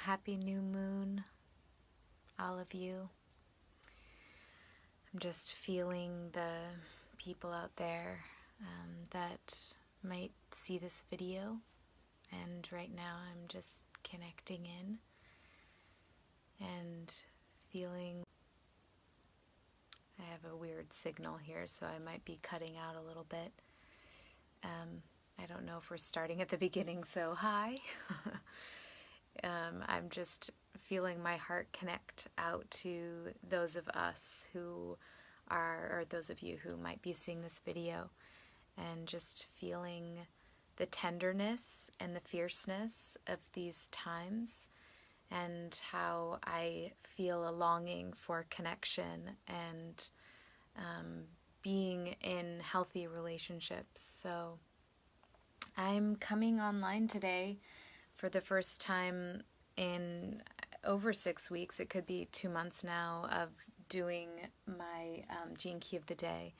Happy new moon, all of you. I'm just feeling the people out there that might see this video, and right now I'm just connecting in and feeling. I have a weird signal here, so I might be cutting out a little bit. I don't know if we're starting at the beginning, so hi. I'm just feeling my heart connect out to those of us who are, or those of you who might be seeing this video, and just feeling the tenderness and the fierceness of these times, and how I feel a longing for connection and being in healthy relationships. So I'm coming online today for the first time in over 6 weeks. It could be 2 months now of doing my Gene Key of the Day.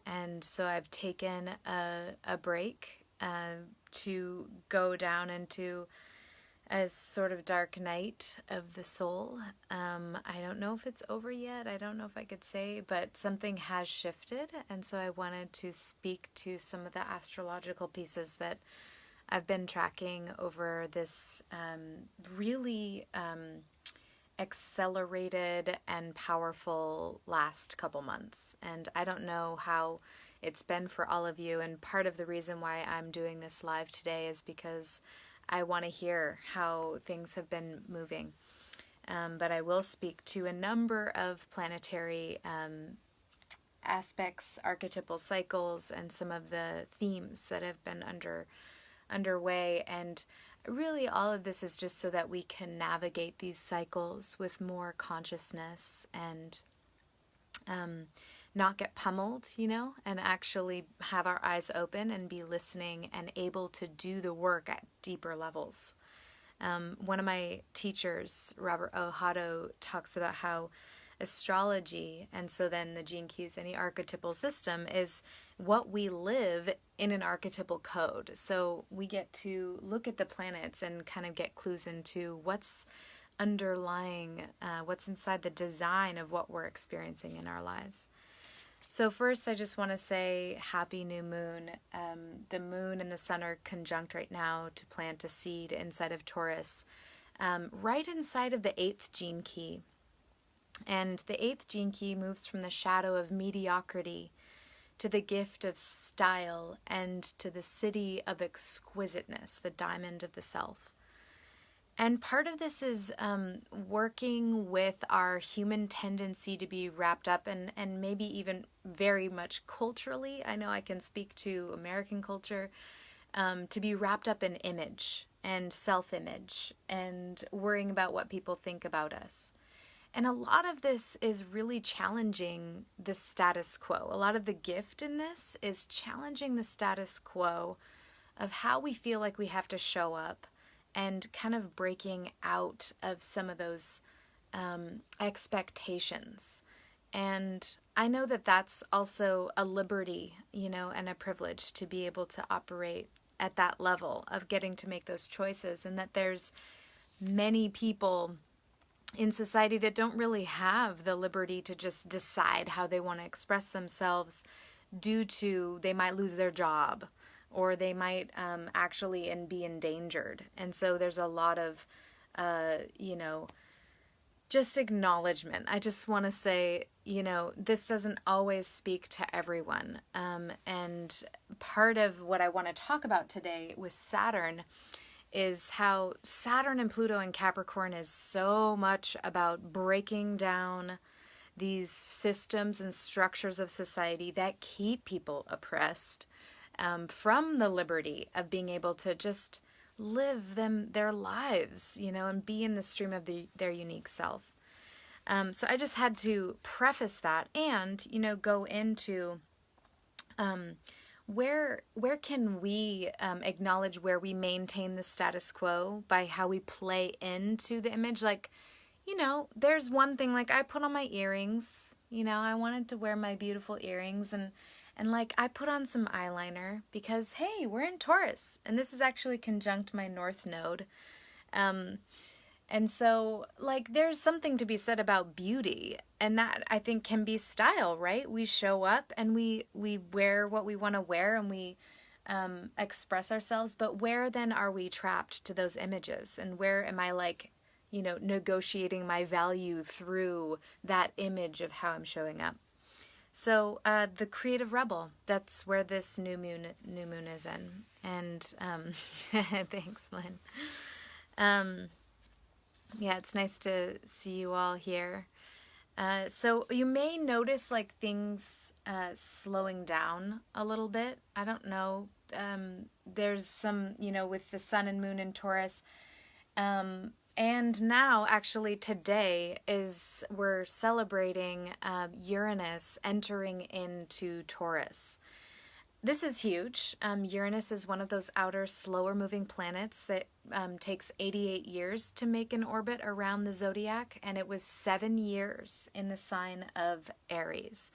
And so I've taken a break to go down into a sort of dark night of the soul. I don't know if it's over yet. I don't know if I could say, but something has shifted. And so I wanted to speak to some of the astrological pieces that I've been tracking over this really accelerated and powerful last couple months. And I don't know how it's been for all of you. And part of the reason why I'm doing this live today is because I want to hear how things have been moving. But I will speak to a number of planetary aspects, archetypal cycles, and some of the themes that have been underway. And really all of this is just so that we can navigate these cycles with more consciousness and not get pummeled, and actually have our eyes open and be listening and able to do the work at deeper levels. One of my teachers, Robert O. Hotto, talks about how astrology, and so then the gene keys and the archetypal system, is what we live in an archetypal code. So we get to look at the planets and kind of get clues into what's underlying, what's inside the design of what we're experiencing in our lives. So first, I just want to say happy new moon. The moon and the sun are conjunct right now to plant a seed inside of Taurus, right inside of the 8th gene key. And the 8th gene key moves from the shadow of mediocrity to the gift of style and to the city of exquisiteness, the diamond of the self. And part of this is working with our human tendency to be wrapped up and maybe even very much culturally. I know I can speak to American culture, to be wrapped up in image and self-image and worrying about what people think about us. And a lot of this is really challenging the status quo. A lot of the gift in this is challenging the status quo of how we feel like we have to show up, and kind of breaking out of some of those expectations. And I know that that's also a liberty, and a privilege to be able to operate at that level of getting to make those choices, and that there's many people in society that don't really have the liberty to just decide how they want to express themselves, due to they might lose their job, or they might actually be endangered. And so there's a lot of, just acknowledgement. I just want to say, this doesn't always speak to everyone. And part of what I want to talk about today with Saturn is how Saturn and Pluto in Capricorn is so much about breaking down these systems and structures of society that keep people oppressed, from the liberty of being able to just live their lives, and be in the stream of their unique self. So I just had to preface that and, go into where can we acknowledge where we maintain the status quo by how we play into the image. Like, there's one thing, like I put on my earrings, I wanted to wear my beautiful earrings, and like I put on some eyeliner because, hey, we're in Taurus, and this is actually conjunct my North Node. And so, like, there's something to be said about beauty, and that I think can be style, right? We show up and we wear what we want to wear, and we express ourselves. But where then are we trapped to those images? And where am I, like, negotiating my value through that image of how I'm showing up? So the creative rebel, that's where this new moon is in. And thanks, Lynn. Yeah, it's nice to see you all here. So you may notice like things slowing down a little bit. I don't know. There's some, with the sun and moon in Taurus. And now, actually, today we're celebrating Uranus entering into Taurus. This is huge. Uranus is one of those outer, slower moving planets that takes 88 years to make an orbit around the zodiac, and it was 7 years in the sign of Aries.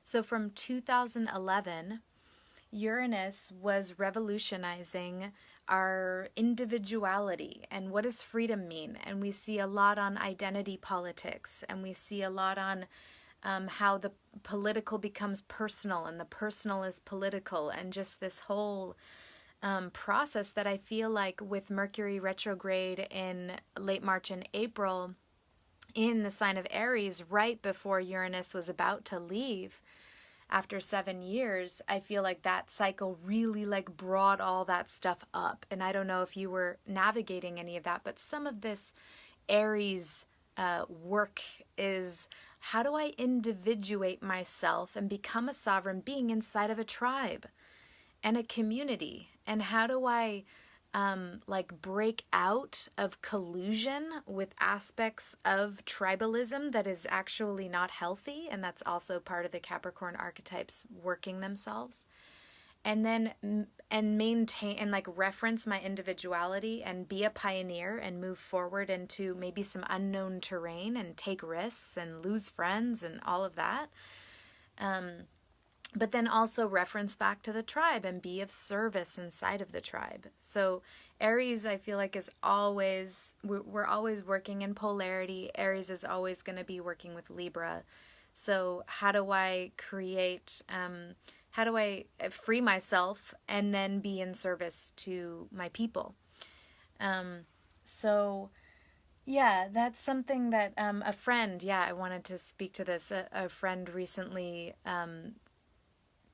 So from 2011, Uranus was revolutionizing our individuality and what does freedom mean. And we see a lot on identity politics, and we see a lot on how the political becomes personal and the personal is political, and just this whole process that I feel like with Mercury retrograde in late March and April in the sign of Aries, right before Uranus was about to leave after 7 years, I feel like that cycle really like brought all that stuff up. And I don't know if you were navigating any of that, but some of this Aries work is, how do I individuate myself and become a sovereign being inside of a tribe and a community? And how do I break out of collusion with aspects of tribalism that is actually not healthy? And that's also part of the Capricorn archetypes working themselves. And then maintain and like reference my individuality and be a pioneer and move forward into maybe some unknown terrain and take risks and lose friends and all of that. But then also reference back to the tribe and be of service inside of the tribe. So Aries, I feel like, is always, we're always working in polarity. Aries is always going to be working with Libra. So how do I how do I free myself and then be in service to my people? So yeah, that's something that a friend, I wanted to speak to this. A friend recently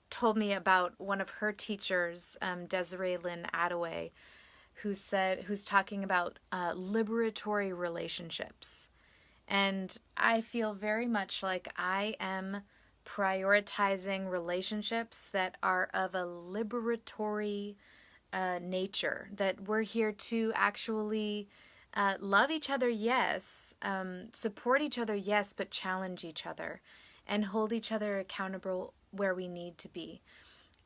told me about one of her teachers, Desiree Lynn Attaway, who's talking about liberatory relationships. And I feel very much like I am prioritizing relationships that are of a liberatory nature, that we're here to actually love each other, yes, support each other, yes, but challenge each other and hold each other accountable where we need to be.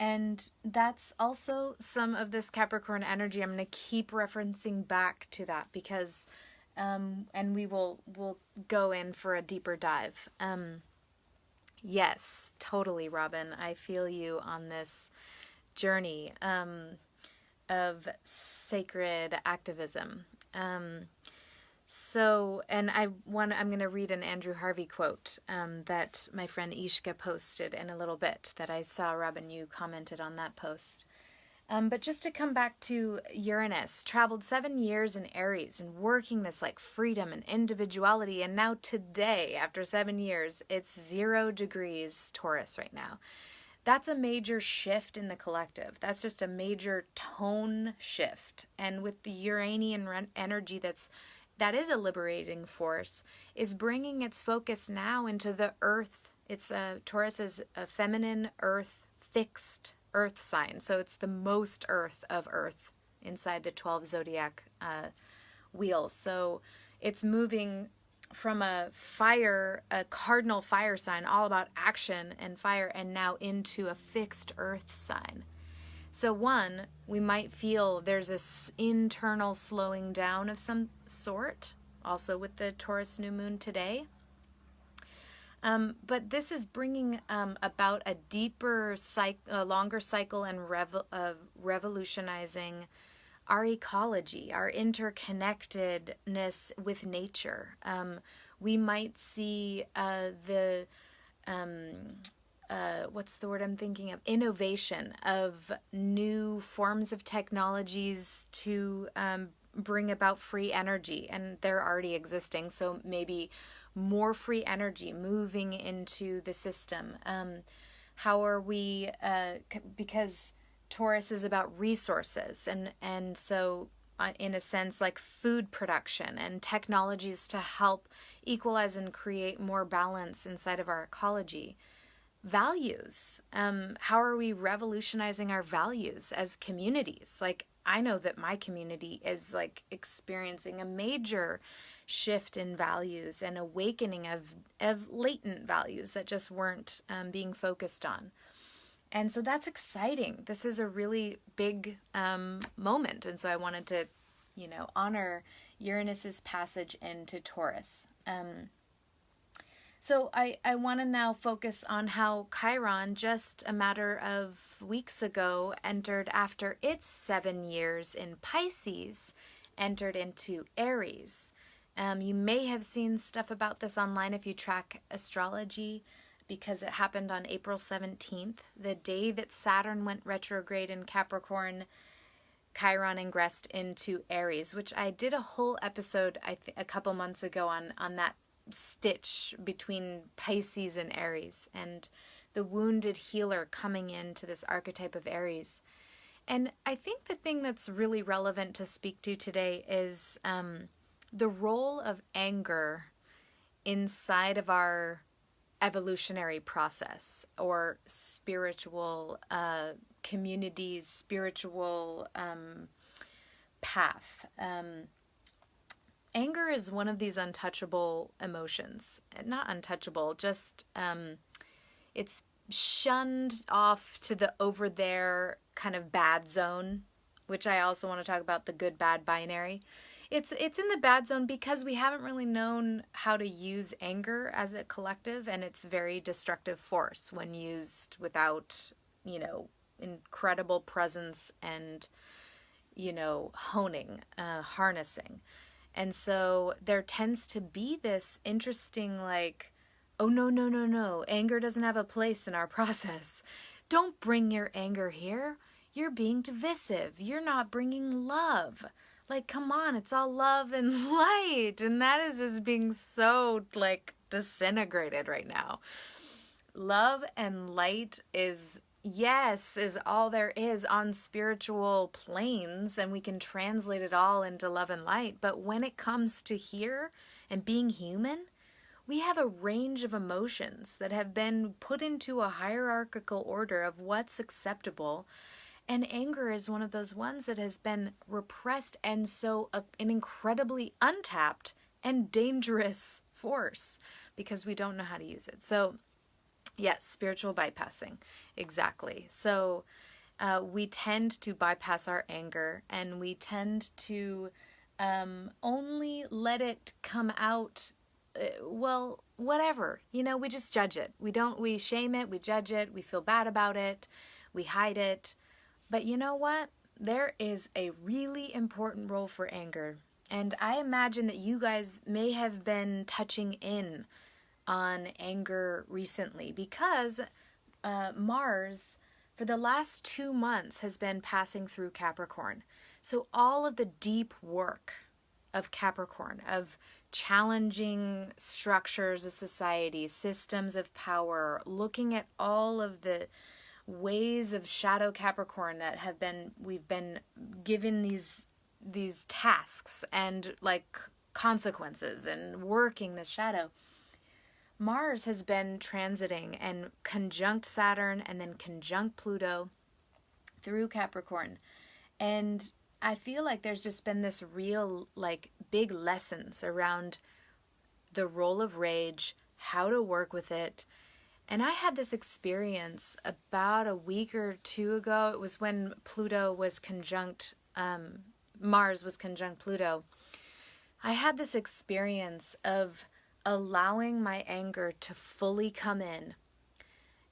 And that's also some of this Capricorn energy. I'm going to keep referencing back to that because, and we'll go in for a deeper dive. Yes, totally, Robin. I feel you on this journey of sacred activism. And I'm going to read an Andrew Harvey quote that my friend Ishka posted in a little bit that I saw, Robin, you commented on that post. But just to come back to Uranus, traveled 7 years in Aries and working this like freedom and individuality. And now today, after 7 years, it's 0 degrees Taurus right now. That's a major shift in the collective. That's just a major tone shift. And with the Uranian energy that is a liberating force, is bringing its focus now into the earth. Taurus is a feminine earth, fixed earth sign. So it's the most earth of earth inside the 12 zodiac wheel. So it's moving from a cardinal fire sign, all about action and fire, and now into a fixed earth sign. So we might feel there's this internal slowing down of some sort, also with the Taurus new moon today. But this is bringing about a deeper, longer cycle and revolutionizing our ecology, our interconnectedness with nature. We might see what's the word I'm thinking of? Innovation of new forms of technologies to bring about free energy, and they're already existing. So maybe more free energy moving into the system. How are we? Because Taurus is about resources, and so in a sense, like food production and technologies to help equalize and create more balance inside of our ecology. Values. How are we revolutionizing our values as communities? Like, I know that my community is like experiencing a major shift in values and awakening of latent values that just weren't being focused on. And so that's exciting. This is a really big moment. And so I wanted to, honor Uranus's passage into Taurus. So I want to now focus on how Chiron, just a matter of weeks ago, entered after its 7 years in Pisces, entered into Aries. You may have seen stuff about this online if you track astrology, because it happened on April 17th, the day that Saturn went retrograde in Capricorn. Chiron ingressed into Aries, which I did a whole episode a couple months ago on that stitch between Pisces and Aries, and the wounded healer coming into this archetype of Aries. And I think the thing that's really relevant to speak to today is the role of anger inside of our evolutionary process, or spiritual communities, spiritual path. Anger is one of these untouchable emotions. Not untouchable, just it's shunned off to the over there kind of bad zone, which I also want to talk about, the good-bad binary. It's in the bad zone because we haven't really known how to use anger as a collective, and it's very destructive force when used without, incredible presence and, harnessing. And so there tends to be this interesting, like, oh, no, anger doesn't have a place in our process. Don't bring your anger here. You're being divisive. You're not bringing love. Like, come on, it's all love and light. And that is just being so, like, disintegrated right now. Love and light is all there is on spiritual planes, and we can translate it all into love and light. But when it comes to here and being human, we have a range of emotions that have been put into a hierarchical order of what's acceptable. And anger is one of those ones that has been repressed, and so an incredibly untapped and dangerous force because we don't know how to use it. So, yes, spiritual bypassing. Exactly. So we tend to bypass our anger, and we tend to only let it come out, whatever. We just judge it. We shame it, we judge it, we feel bad about it, we hide it. But you know what? There is a really important role for anger. And I imagine that you guys may have been touching in on anger recently, because Mars, for the last 2 months, has been passing through Capricorn. So all of the deep work of Capricorn, of challenging structures of society, systems of power, looking at all of the ways of shadow Capricorn that we've been given these tasks and like consequences and working this shadow. Mars has been transiting and conjunct Saturn and then conjunct Pluto through Capricorn. And I feel like there's just been this real, like, big lessons around the role of rage, how to work with it. And I had this experience about a week or two ago. It was when Mars was conjunct Pluto. I had this experience of allowing my anger to fully come in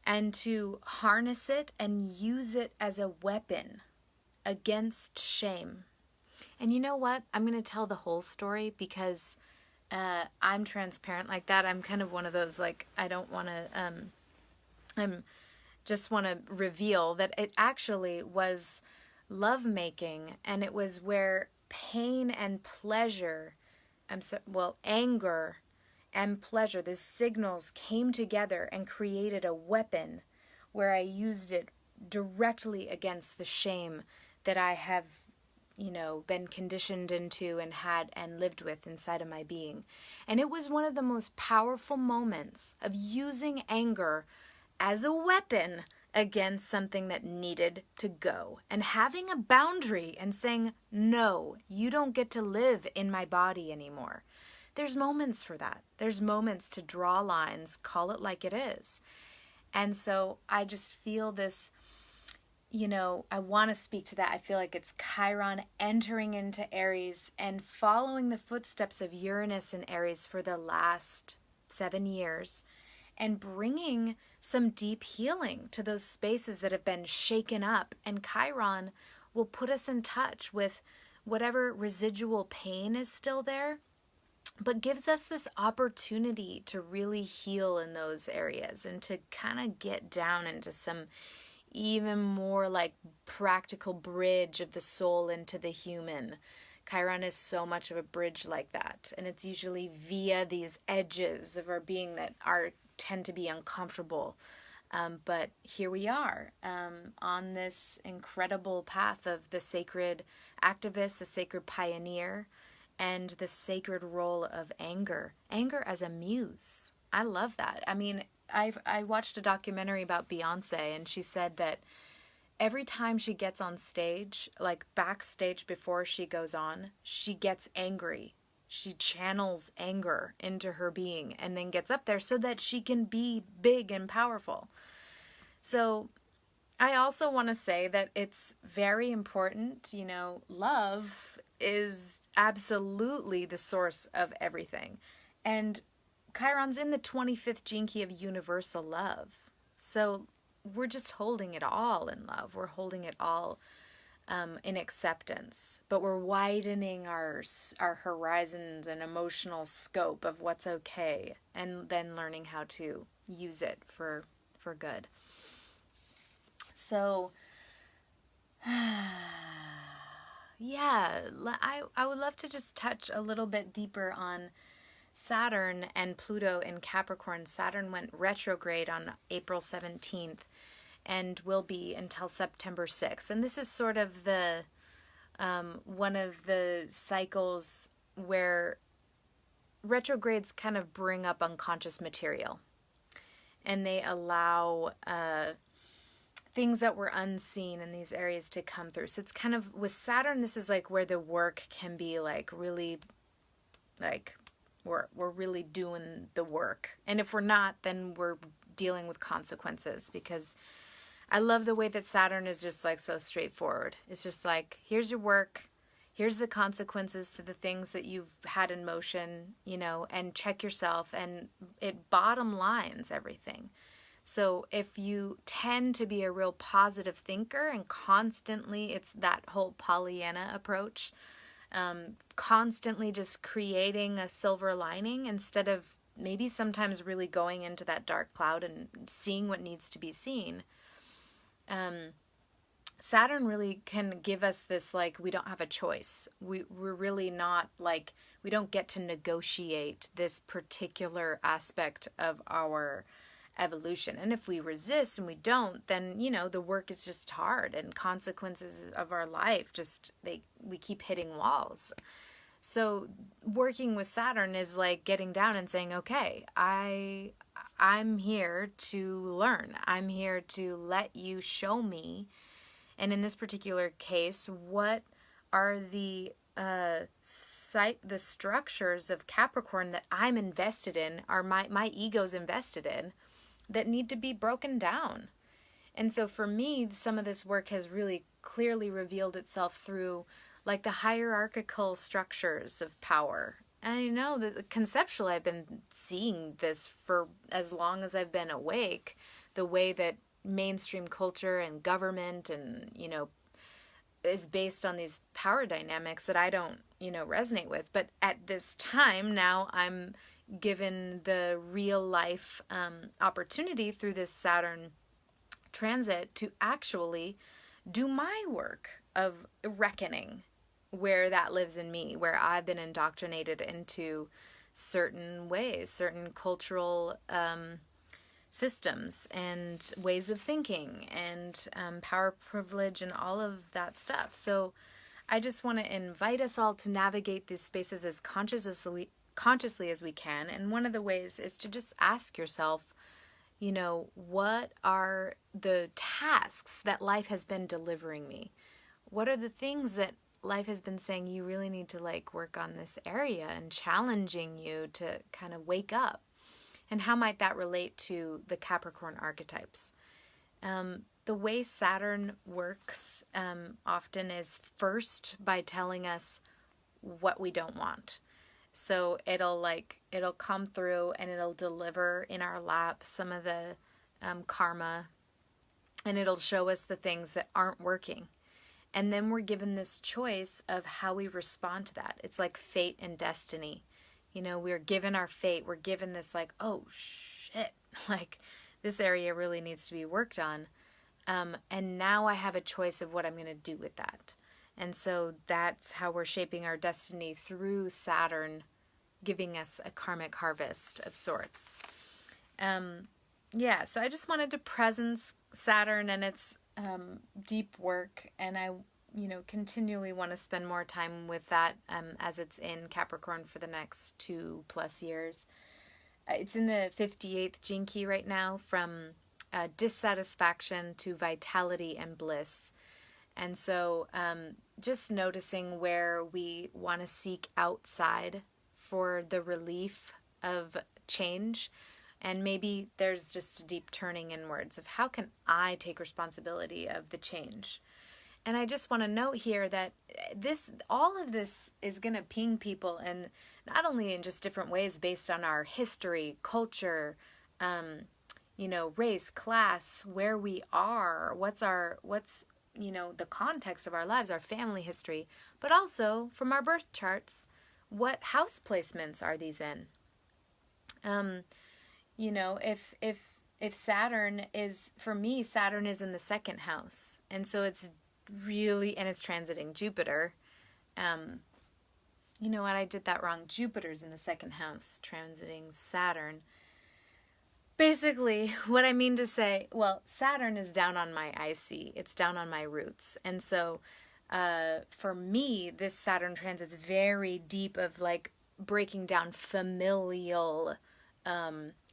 and to harness it and use it as a weapon against shame And you know what? I'm going to tell the whole story because I'm transparent like that. I'm kind of one of those, like, I don't want to, I'm just want to reveal that it actually was lovemaking, and it was where pain and pleasure, anger and pleasure, the signals came together and created a weapon where I used it directly against the shame that I have, been conditioned into and had and lived with inside of my being. And it was one of the most powerful moments of using anger as a weapon against something that needed to go, and having a boundary and saying, no, you don't get to live in my body anymore. There's moments for that. There's moments to draw lines, call it like it is. And so I just feel this, I want to speak to that. I feel like it's Chiron entering into Aries and following the footsteps of Uranus in Aries for the last 7 years, and bringing some deep healing to those spaces that have been shaken up. And Chiron will put us in touch with whatever residual pain is still there, but gives us this opportunity to really heal in those areas and to kind of get down into some even more like practical bridge of the soul into the human. Chiron is so much of a bridge like that, and it's usually via these edges of our being that tend to be uncomfortable. But here we are on this incredible path of the sacred activist, the sacred pioneer, and the sacred role of anger. Anger as a muse. I love that. I mean, I watched a documentary about Beyonce, and she said that every time she gets on stage, like backstage before she goes on, she gets angry. She channels anger into her being and then gets up there so that she can be big and powerful. So I also want to say that it's very important, love is absolutely the source of everything. And Chiron's in the 25th gene key of universal love. So we're just holding it all in love. We're holding it all in acceptance, but we're widening our horizons and emotional scope of what's okay, and then learning how to use it for good. So, yeah, I would love to just touch a little bit deeper on Saturn and Pluto in Capricorn. Saturn went retrograde on April 17th. And will be until September 6th. And this is sort of the one of the cycles where retrogrades kind of bring up unconscious material, and they allow things that were unseen in these areas to come through. So it's kind of, with Saturn, this is like where the work can be like really, like we're really doing the work. And if we're not, then we're dealing with consequences, because I love the way that Saturn is just like so straightforward. It's just like, here's your work, here's the consequences to the things that you've had in motion, and check yourself, and it bottom lines everything. So if you tend to be a real positive thinker and constantly, it's that whole Pollyanna approach, constantly just creating a silver lining instead of maybe sometimes really going into that dark cloud and seeing what needs to be seen. Saturn really can give us this, like, we don't have a choice. We're really not, like, we don't get to negotiate this particular aspect of our evolution. And if we resist and we don't, then, the work is just hard, and consequences of our life we keep hitting walls. So working with Saturn is like getting down and saying, okay, I'm here to learn. I'm here to let you show me. And in this particular case, what are the structures of Capricorn that I'm invested in, are my ego's invested in, that need to be broken down. And so for me, some of this work has really clearly revealed itself through like the hierarchical structures of power. And I know that conceptually I've been seeing this for as long as I've been awake, the way that mainstream culture and government and, is based on these power dynamics that I don't, resonate with. But at this time now, I'm given the real life opportunity through this Saturn transit to actually do my work of reckoning where that lives in me, where I've been indoctrinated into certain ways, certain cultural systems and ways of thinking and power, privilege, and all of that stuff. So I just want to invite us all to navigate these spaces as consciously as we can. And one of the ways is to just ask yourself, what are the tasks that life has been delivering me? What are the things that life has been saying you really need to work on this area and challenging you to kind of wake up? And how might that relate to the Capricorn archetypes? The way Saturn works often is first by telling us what we don't want. So it'll come through and it'll deliver in our lap some of the karma, and it'll show us the things that aren't working. And then we're given this choice of how we respond to that. It's like fate and destiny. We're given our fate. We're given this oh shit, this area really needs to be worked on. And now I have a choice of what I'm going to do with that. And so that's how we're shaping our destiny through Saturn, giving us a karmic harvest of sorts. So I just wanted to presence Saturn and its deep work, and I continually want to spend more time with that as it's in Capricorn for the next 2+ years. It's in the 58th gene key right now, from dissatisfaction to vitality and bliss. And so just noticing where we want to seek outside for the relief of change. And maybe there's just a deep turning inwards of how can I take responsibility of the change? And I just want to note here that all of this is going to ping people, and not only in just different ways based on our history, culture, race, class, where we are, what's the context of our lives, our family history, but also from our birth charts, what house placements are these in? If Saturn is, for me, Saturn is in the second house. And so it's transiting Jupiter. You know what? I did that wrong. Jupiter's in the second house, transiting Saturn. Basically, what I mean to say, Saturn is down on my IC. It's down on my roots. And so for me, this Saturn transit's very deep of breaking down familial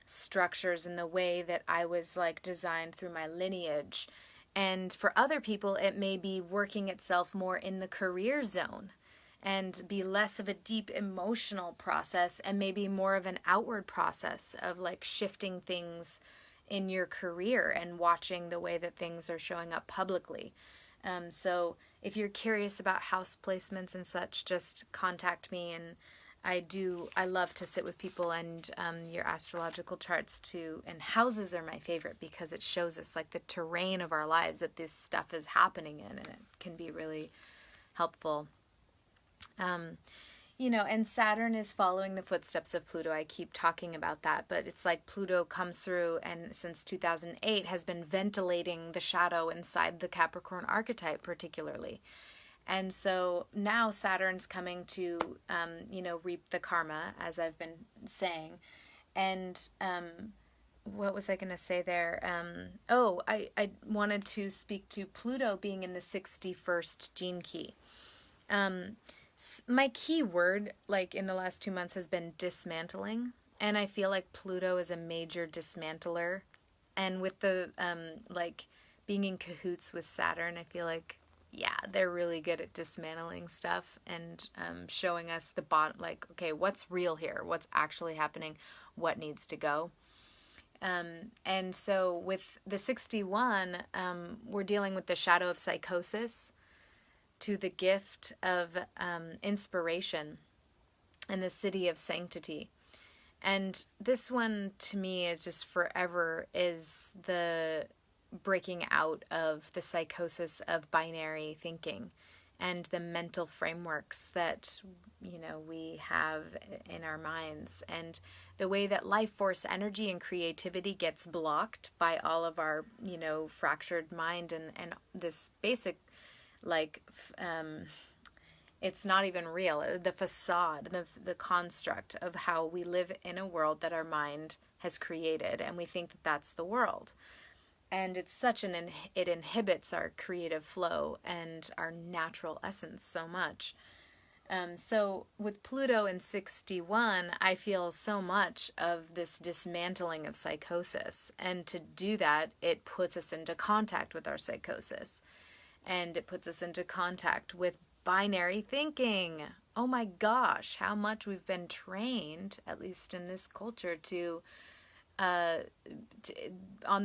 structures in the way that I was designed through my lineage. And for other people, it may be working itself more in the career zone and be less of a deep emotional process and maybe more of an outward process of shifting things in your career and watching the way that things are showing up publicly. So if you're curious about house placements and such, just contact me, and I love to sit with people and your astrological charts too. And houses are my favorite because it shows us the terrain of our lives that this stuff is happening in, and it can be really helpful. And Saturn is following the footsteps of Pluto. I keep talking about that, but it's Pluto comes through and since 2008 has been ventilating the shadow inside the Capricorn archetype particularly. And so now Saturn's coming to, reap the karma, as I've been saying. And what was I going to say there? I wanted to speak to Pluto being in the 61st gene key. My key word, in the last 2 months, has been dismantling. And I feel like Pluto is a major dismantler. And with the, being in cahoots with Saturn, I feel they're really good at dismantling stuff and showing us the bottom, okay, what's real here? What's actually happening? What needs to go? And so with the 61, we're dealing with the shadow of psychosis to the gift of inspiration and the city of sanctity. And this one, to me, is just forever is the breaking out of the psychosis of binary thinking and the mental frameworks that, we have in our minds, and the way that life force energy and creativity gets blocked by all of our, fractured mind and this basic, like, it's not even real. The facade, the construct of how we live in a world that our mind has created, and we think that that's the world. And it's such it inhibits our creative flow and our natural essence so much. So with Pluto in 61, I feel so much of this dismantling of psychosis. And to do that, it puts us into contact with our psychosis. And it puts us into contact with binary thinking. Oh my gosh, how much we've been trained, at least in this culture, on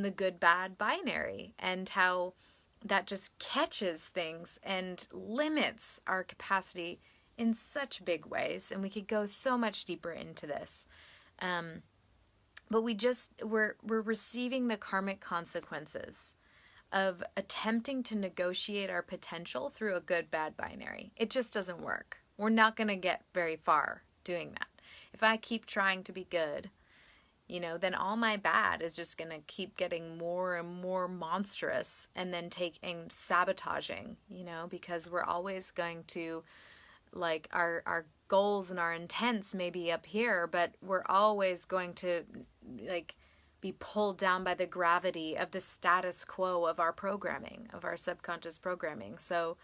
the good bad binary, and how that just catches things and limits our capacity in such big ways. And we could go so much deeper into this, but we're receiving the karmic consequences of attempting to negotiate our potential through a good bad binary. It just doesn't work. We're not going to get very far doing that. If I keep trying to be good, then all my bad is just going to keep getting more and more monstrous, and then taking sabotaging, because we're always going to, like, our goals and our intents may be up here, but we're always going to, like, be pulled down by the gravity of the status quo of our programming, of our subconscious programming. So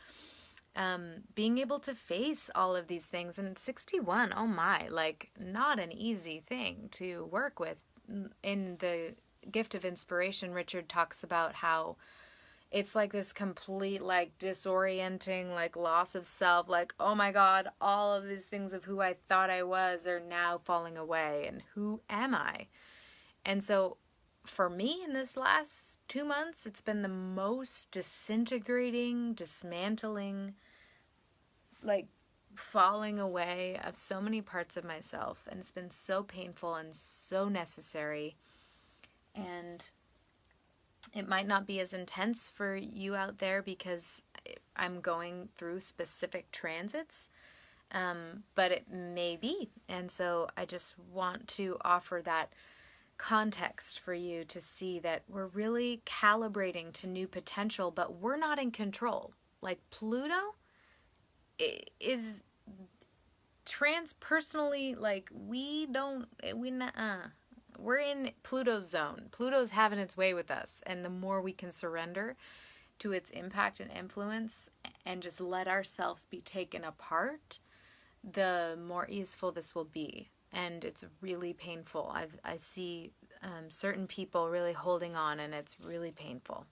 being able to face all of these things, and 61, oh my, like, not an easy thing to work with. In the Gift of Inspiration, Richard talks about how it's like this complete, like, disorienting, like, loss of self, like, oh my God, all of these things of who I thought I was are now falling away, and who am I? And so for me in this last 2 months, it's been the most disintegrating, dismantling, like, falling away of so many parts of myself. And it's been so painful and so necessary. And it might not be as intense for you out there because I'm going through specific transits, but it may be. And so I just want to offer that context for you to see that we're really calibrating to new potential, but we're not in control. Like, Pluto is transpersonally, like, we're in Pluto's zone. Pluto's having its way with us, and the more we can surrender to its impact and influence and just let ourselves be taken apart, the more easeful this will be. And it's really painful. I see certain people really holding on, and it's really painful.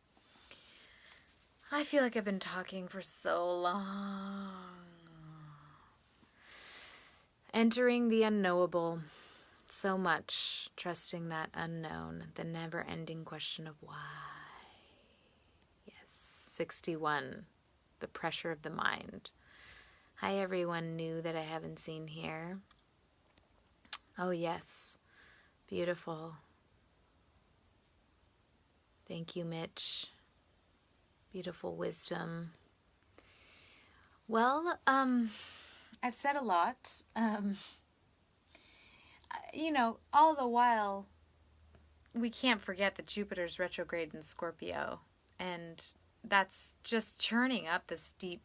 I feel like I've been talking for so long. Entering the unknowable. So much. Trusting that unknown. The never-ending question of why. Yes. 61. The pressure of the mind. Hi, everyone new that I haven't seen here. Oh, yes. Beautiful. Thank you, Mitch. Beautiful wisdom. Well, I've said a lot. All the while, we can't forget that Jupiter's retrograde in Scorpio. And that's just churning up this deep,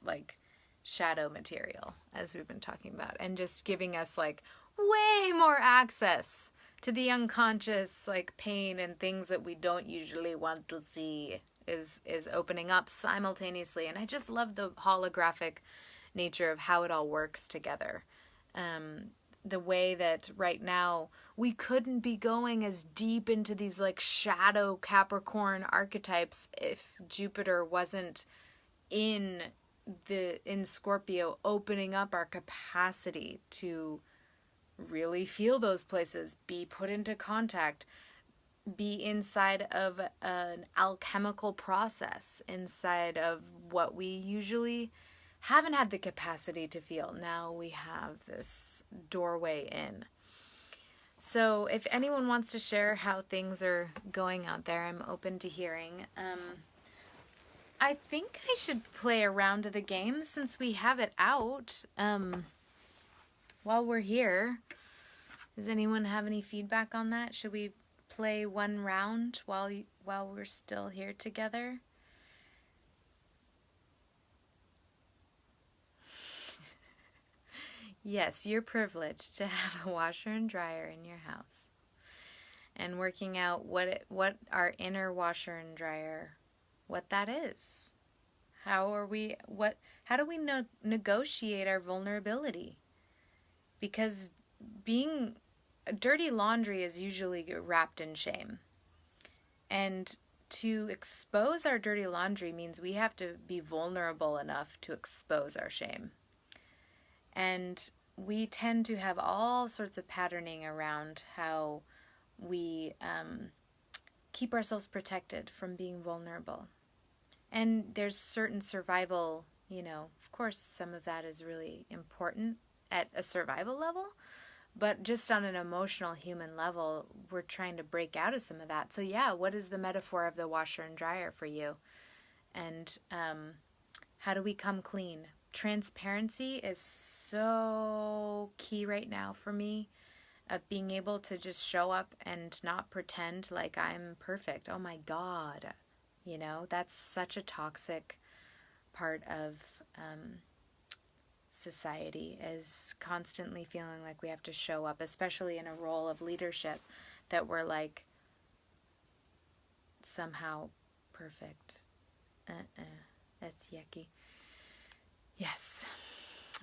like, shadow material, as we've been talking about, and just giving us, like, way more access to the unconscious, like, pain and things that we don't usually want to see is opening up simultaneously. And I just love the holographic nature of how it all works together. The way that right now we couldn't be going as deep into these, like, shadow Capricorn archetypes if Jupiter wasn't in Scorpio, opening up our capacity to really feel those places, be put into contact, be inside of an alchemical process, inside of what we usually haven't had the capacity to feel. Now we have this doorway in. So if anyone wants to share how things are going out there, I'm open to hearing. I think I should play a round of the game since we have it out while we're here. Does anyone have any feedback on that? Should we play one round while we're still here together? Yes, you're privileged to have a washer and dryer in your house. And working out what our inner washer and dryer, what that is. How do we negotiate our vulnerability? Because being dirty laundry is usually wrapped in shame. And to expose our dirty laundry means we have to be vulnerable enough to expose our shame. And we tend to have all sorts of patterning around how we keep ourselves protected from being vulnerable. And there's certain survival, of course, some of that is really important at a survival level, but just on an emotional human level, we're trying to break out of some of that. So yeah, what is the metaphor of the washer and dryer for you? And how do we come clean? Transparency is so key right now for me, of being able to just show up and not pretend like I'm perfect. Oh my God. That's such a toxic part of society, is constantly feeling like we have to show up, especially in a role of leadership, that we're like somehow perfect. That's yucky. Yes.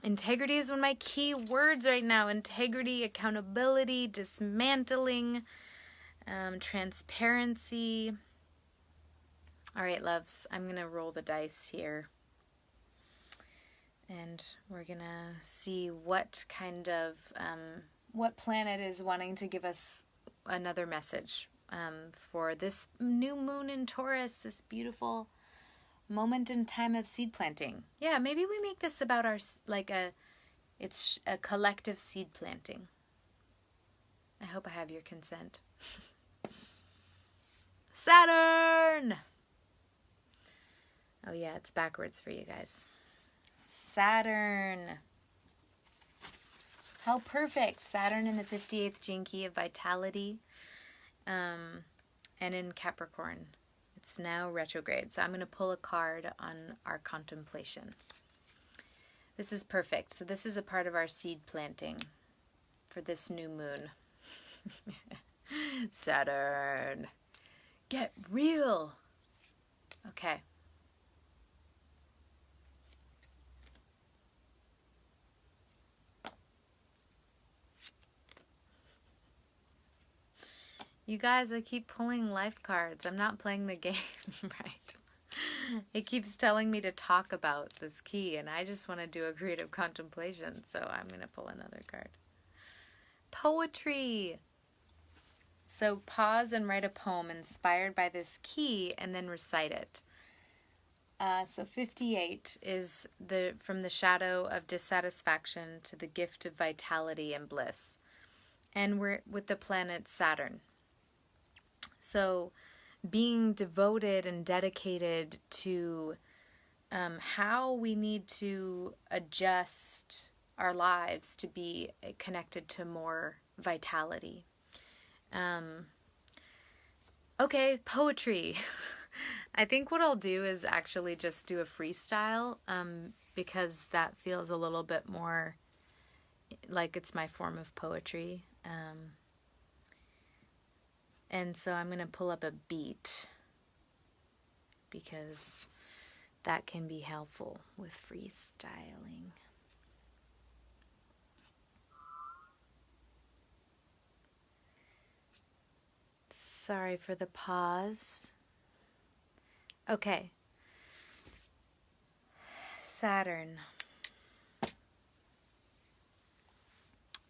Integrity is one of my key words right now. Integrity, accountability, dismantling, transparency. All right, loves, I'm going to roll the dice here. And we're going to see what kind of, what planet is wanting to give us another message for this new moon in Taurus, this beautiful moment in time of seed planting. Yeah, maybe we make this about it's a collective seed planting. I hope I have your consent. Saturn! Oh yeah, it's backwards for you guys. Saturn. How perfect. Saturn in the 58th gene key of vitality, and in Capricorn. It's now retrograde, so I'm going to pull a card on our contemplation. This is perfect. So this is a part of our seed planting for this new moon. Saturn, get real. Okay. You guys, I keep pulling life cards. I'm not playing the game right. It keeps telling me to talk about this key, and I just want to do a creative contemplation, so I'm going to pull another card. Poetry. So pause and write a poem inspired by this key, and then recite it. So 58 is from the shadow of dissatisfaction to the gift of vitality and bliss. And we're with the planet Saturn. So being devoted and dedicated to how we need to adjust our lives to be connected to more vitality. Okay, poetry. I think what I'll do is actually just do a freestyle, because that feels a little bit more like it's my form of poetry. And so I'm going to pull up a beat, because that can be helpful with freestyling. Sorry for the pause. Okay. Saturn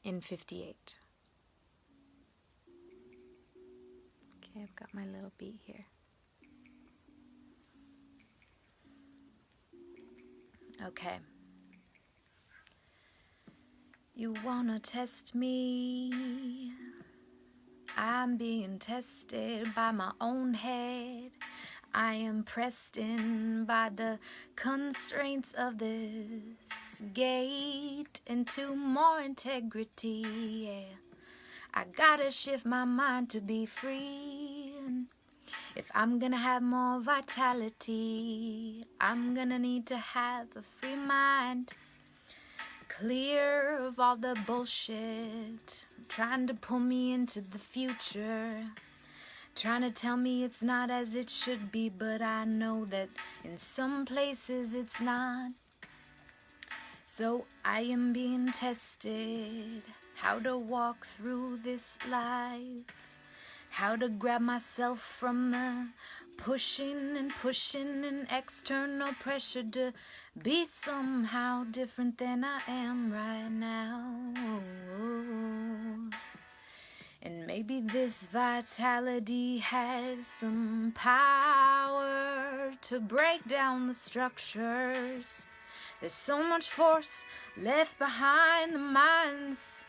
in 58. Okay, I've got my little beat here. Okay. You wanna test me? I'm being tested by my own head. I am pressed in by the constraints of this gate into more integrity, yeah. I gotta shift my mind to be free. And if I'm gonna have more vitality, I'm gonna need to have a free mind. Clear of all the bullshit trying to pull me into the future, trying to tell me it's not as it should be, but I know that in some places it's not. So I am being tested, how to walk through this life, how to grab myself from the pushing and external pressure to be somehow different than I am right now. And maybe this vitality has some power to break down the structures. There's so much force left behind the mind's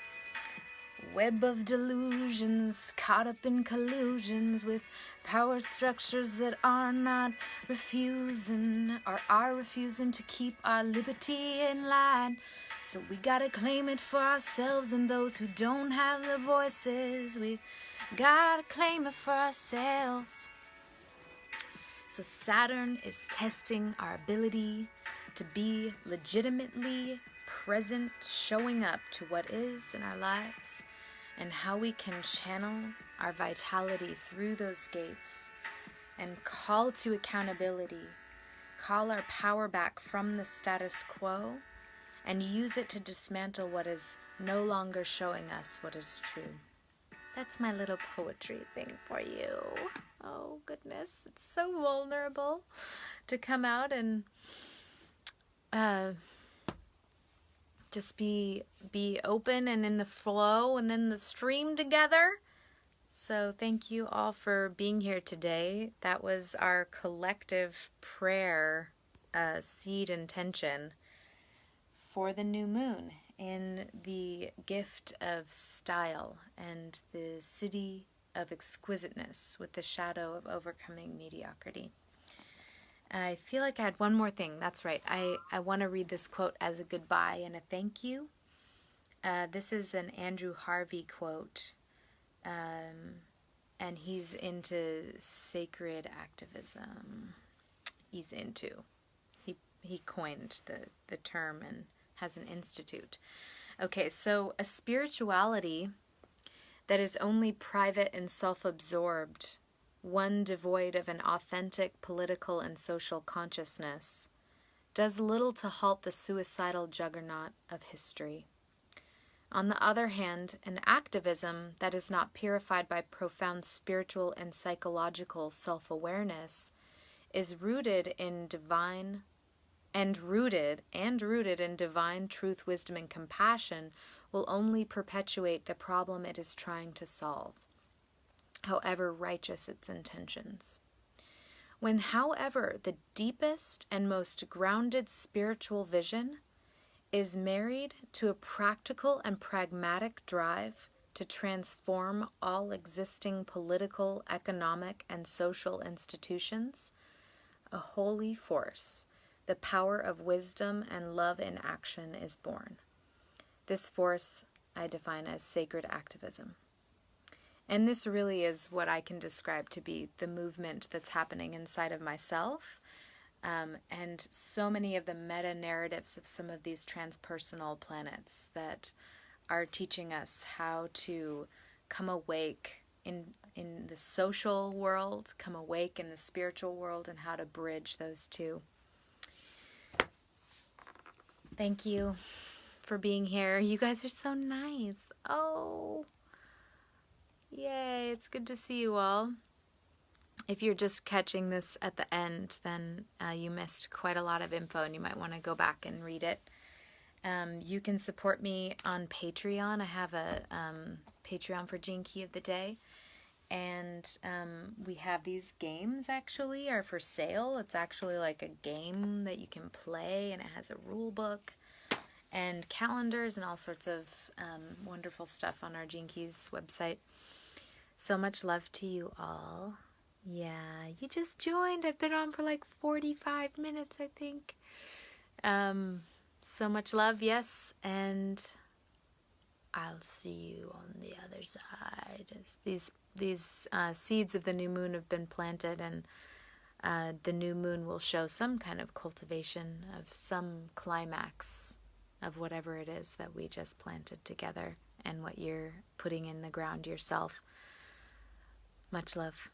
web of delusions, caught up in collusions with power structures that are not refusing, or are refusing to keep our liberty in line. So we gotta claim it for ourselves, and those who don't have the voices, we gotta claim it for ourselves. So Saturn is testing our ability to be legitimately present, showing up to what is in our lives, and how we can channel our vitality through those gates and call to accountability, call our power back from the status quo, and use it to dismantle what is no longer showing us what is true. That's my little poetry thing for you. Oh goodness, it's so vulnerable to come out and just be open and in the flow and then the stream together. So thank you all for being here today. That was our collective prayer, seed intention for the new moon in the gift of style and the city of exquisiteness with the shadow of overcoming mediocrity. I feel like I had one more thing. That's right. I want to read this quote as a goodbye and a thank you. This is an Andrew Harvey quote, and he's into sacred activism. He coined the term and has an institute. Okay, so a spirituality that is only private and self-absorbed, one devoid of an authentic political and social consciousness, does little to halt the suicidal juggernaut of history. On the other hand, an activism that is not purified by profound spiritual and psychological self-awareness is rooted in divine truth, wisdom, and compassion, will only perpetuate the problem it is trying to solve, however righteous its intentions. When, however, the deepest and most grounded spiritual vision is married to a practical and pragmatic drive to transform all existing political, economic, and social institutions, a holy force, the power of wisdom and love in action, is born. This force I define as sacred activism. And this really is what I can describe to be the movement that's happening inside of myself, and so many of the meta-narratives of some of these transpersonal planets that are teaching us how to come awake in the social world, come awake in the spiritual world, and how to bridge those two. Thank you for being here. You guys are so nice. Oh, yay, it's good to see you all. If you're just catching this at the end, then you missed quite a lot of info and you might want to go back and read it. You can support me on Patreon. I have a Patreon for Gene Key of the Day. And we have these games actually are for sale. It's actually like a game that you can play, and it has a rule book and calendars and all sorts of wonderful stuff on our Gene Keys website. So much love to you all. Yeah, you just joined. I've been on for like 45 minutes, I think. So much love, yes, and I'll see you on the other side. As these seeds of the new moon have been planted, and the new moon will show some kind of cultivation of some climax of whatever it is that we just planted together and what you're putting in the ground yourself. Much love.